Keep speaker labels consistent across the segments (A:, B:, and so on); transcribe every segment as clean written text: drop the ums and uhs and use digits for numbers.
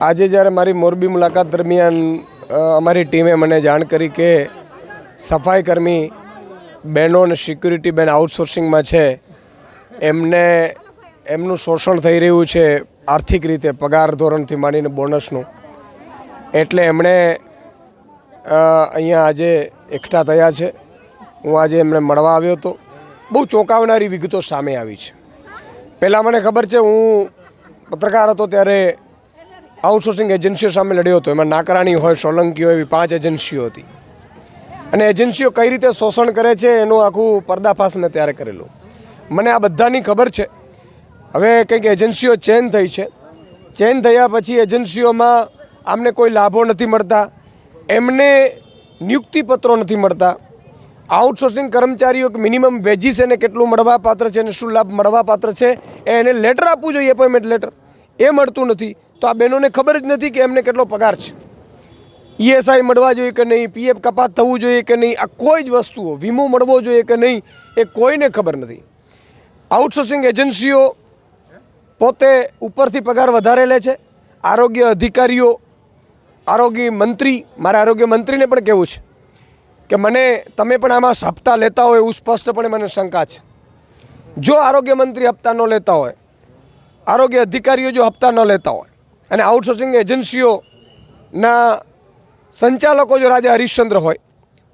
A: આજે જ્યારે મારી મોરબી મુલાકાત દરમિયાન અમારી ટીમે મને જાણ કરી કે સફાઈ કર્મી બહેનો અને સિક્યુરિટી બેન આઉટસોર્સિંગમાં છે, એમનું શોષણ થઈ રહ્યું છે આર્થિક રીતે, પગાર ધોરણથી માંડીને બોનસનું. એટલે એમણે અહીંયા આજે એકઠા થયા છે. હું આજે એમને મળવા આવ્યો હતો. બહુ ચોંકાવનારી વિગતો સામે આવી છે. પહેલાં મને ખબર છે, હું પત્રકાર હતો ત્યારે આઉટસોર્સિંગ એજન્સીઓ સામે લડ્યો હતો. એમાં નાકરાણી હોય, સોલંકી હોય, એવી 5 એજન્સીઓ હતી. અને એજન્સીઓ કઈ રીતે શોષણ કરે છે એનું આખું પર્દાફાશ મેં ત્યારે કરેલું. મને આ બધાની ખબર છે. હવે કંઈક એજન્સીઓ ચેન્જ થઈ છે. ચેન્જ થયા પછી એજન્સીઓમાં આમને કોઈ લાભો નથી મળતા, એમને નિયુક્તિપત્રો નથી મળતા. આઉટસોર્સિંગ કર્મચારીઓ મિનિમમ વેજીસ એને કેટલું મળવાપાત્ર છે અને શું લાભ મળવાપાત્ર છે એને લેટર આપવું જોઈએ, એપોઇન્ટમેન્ટ લેટર, એ મળતું નથી. તો આ બહેનોને ખબર જ નથી કે એમને કેટલો પગાર છે, ESI મળવા જોઈએ કે નહીં, PF કપાત થવું જોઈએ કે નહીં, આ કોઈ જ વસ્તુઓ, વીમો મળવો જોઈએ કે નહીં, એ કોઈને ખબર નથી. આઉટસોર્સિંગ એજન્સીઓ પોતે ઉપરથી પગાર વધારે લે છે. આરોગ્ય અધિકારીઓ, આરોગ્ય મંત્રી, મારે આરોગ્ય મંત્રીને પણ કહેવું છે કે મને તમે પણ આમાં હપ્તા લેતા હોય એવું સ્પષ્ટપણે મને શંકા છે. જો આરોગ્ય મંત્રી હપ્તા ન લેતા હોય, આરોગ્ય અધિકારીઓ જો હપ્તા ન લેતા હોય અને આઉટસોર્સિંગ એજન્સીઓના સંચાલકો જો રાજા હરિશ્ચંદ્ર હોય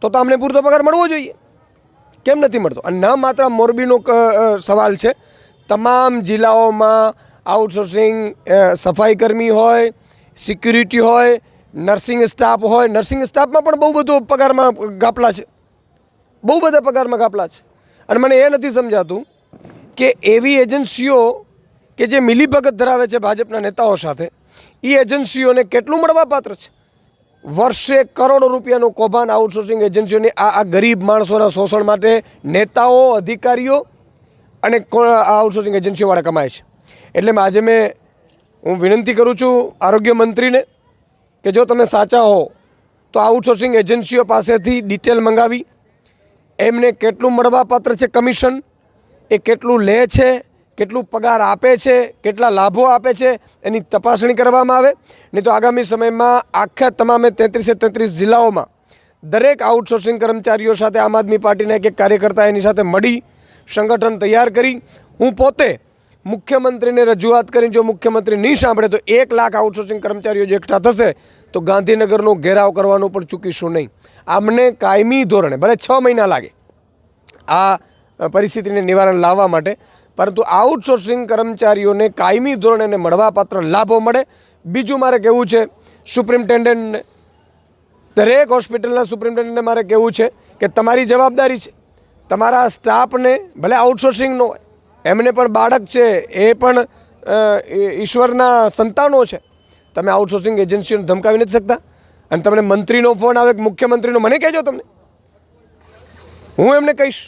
A: તો અમને પૂરતો પગાર મળવો જોઈએ. કેમ નથી મળતો? અને ન માત્ર મોરબીનો સવાલ છે, તમામ જિલ્લાઓમાં આઉટસોર્સિંગ સફાઈ કર્મી હોય, સિક્યુરિટી હોય, નર્સિંગ સ્ટાફ હોય. નર્સિંગ સ્ટાફમાં પણ બહુ બધો પગારમાં ગાપલા છે, બહુ બધા પગારમાં ગાપલા છે. અને મને એ નથી સમજાતું કે એવી એજન્સીઓ કે જે મિલીભગત ધરાવે છે ભાજપના નેતાઓ સાથે, એ એજન્સીઓને કેટલું મળવાપાત્ર છે. વર્ષે કરોડો રૂપિયાનું કૌભાંડ આઉટસોર્સિંગ એજન્સીઓની આ ગરીબ માણસોના શોષણ માટે નેતાઓ, અધિકારીઓ અને આઉટસોર્સિંગ એજન્સીઓવાળા કમાય છે. એટલે આજે હું વિનંતી કરું છું આરોગ્ય મંત્રીને કે જો તમે સાચા હો તો આઉટસોર્સિંગ એજન્સીઓ પાસેથી ડિટેલ મંગાવી એમને કેટલું મળવાપાત્ર છે કમિશન, એ કેટલું લે છે, કેટલું પગાર આપે છે, કેટલા લાભો આપે છે, એની તપાસણી કરવામાં આવે. નહીં તો આગામી સમયમાં આખા તમામે 33 જિલ્લાઓમાં દરેક આઉટસોર્સિંગ કર્મચારીઓ સાથે આમ આદમી પાર્ટીના એક કાર્યકર્તા એની સાથે મળી સંગઠન તૈયાર કરી હું પોતે મુખ્યમંત્રીને રજૂઆત કરીને, જો મુખ્યમંત્રી નહીં સાંભળે તો 1 લાખ આઉટસોર્સિંગ કર્મચારીઓ જો એકઠા થશે તો ગાંધીનગરનો ઘેરાવ કરવાનું પણ ચૂકીશું નહીં. આમને કાયમી ધોરણે, ભલે 6 મહિના લાગે આ પરિસ્થિતિને નિવારણ લાવવા માટે, પરંતુ આઉટસોર્સિંગ કર્મચારીઓને કાયમી ધોરણે મળવાપાત્ર લાભો મળે. બીજું મારે કહેવું છે સુપ્રિન્ટેન્ડન્ટને, દરેક હોસ્પિટલના સુપ્રિન્ટેન્ડન્ટને મારે કહેવું છે કે તમારી જવાબદારી છે તમારા સ્ટાફને, ભલે આઉટસોર્સિંગનો હોય, એમને પણ બાળક છે, એ પણ ઈશ્વરના સંતાનો છે. તમે આઉટસોર્સિંગ એજન્સીઓને ધમકાવી નથી શકતા. અને તમને મંત્રીનો ફોન આવે, મુખ્યમંત્રીનો, મને કહેજો, તમને હું એમને કહીશ.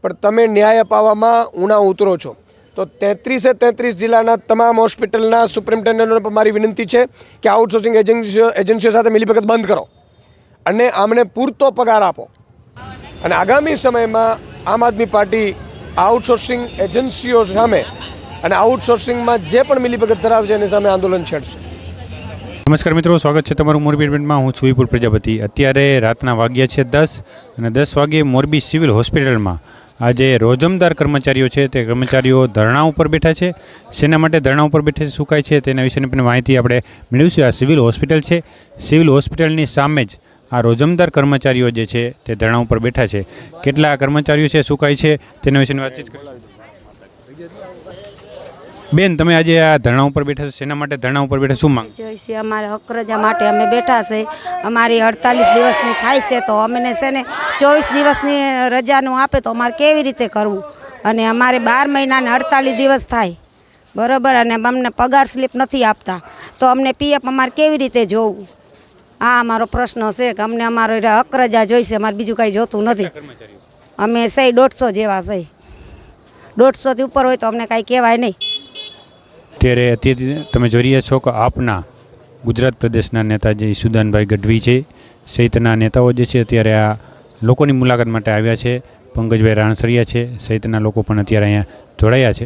A: પણ તમે ન્યાય અપાવવામાં ઉણા ઉતરો છો. તો 33 જિલ્લાના તમામ હોસ્પિટલના સુપ્રિન્ટેન્ડન્ટોને પણ મારી વિનંતી છે કે આઉટસોર્સિંગ એજન્સીઓ સાથે મિલીભગત બંધ કરો અને આમને પૂરતો પગાર આપો. અને આગામી સમયમાં આમ આદમી પાર્ટી આઉટસોર્સિંગ એજન્સીઓ સામે અને આઉટસોર્સિંગમાં જે પણ મિલીભગત ધરાવે છે એની સામે આંદોલન છેડશે.
B: નમસ્કાર મિત્રો, સ્વાગત છે તમારું મોરબી ઇવેન્ટમાં. હું છું વિપુલ પ્રજાપતિ. અત્યારે રાતના વાગ્યા છે 10 અને 10 વાગ્યે મોરબી સિવિલ હોસ્પિટલમાં આજે રોજમદાર કર્મચારીઓ છે તે કર્મચારીઓ ધરણા ઉપર બેઠા છે. શેના માટે ધરણા ઉપર બેઠા છે, શું કાંઈ છે તેના વિશેની પણ માહિતી આપણે મેળવીશું. આ સિવિલ હોસ્પિટલ છે. સિવિલ હોસ્પિટલની સામે જ આ રોજમદાર કર્મચારીઓ જે છે તે ધરણા ઉપર બેઠા છે. કેટલા કર્મચારીઓ છે, શું કાંઈ છે તેના વિશેની વાતચીત કરીશું. બેન, તમે આજે આ ધરણા ઉપર બેઠા છે, શેના માટે ધરણા ઉપર બેઠા, શું માંગ
C: છે? અમારે હક રજા માટે અમે બેઠા છે. અમારી 48 દિવસની થાય છે તો અમને છે ને 24 દિવસની રજાનું આપે તો અમારે કેવી રીતે કરવું? અને અમારે 12 મહિનાને 48 દિવસ થાય, બરાબર, અને અમને પગાર સ્લીપ નથી આપતા તો અમને PF અમારે કેવી રીતે જોવું? આ અમારો પ્રશ્ન છે કે અમને અમારો હક રજા જોઈશે, અમારે બીજું કાંઈ જોતું નથી. અમે 150 જેવા છે. 150થી ઉપર હોય તો અમને કાંઈ કહેવાય નહીં.
B: અત્યારે તમે જોઈ રહ્યા છો કે આપના ગુજરાત પ્રદેશના નેતા જે ઈસુદાનભાઈ ગઢવી છે સહિતના નેતાઓ જે છે અત્યારે આ લોકોની મુલાકાત માટે આવ્યા છે. પંકજભાઈ રાણસરિયા છે સહિતના લોકો પણ અત્યારે અહીંયા જોડાયા છે.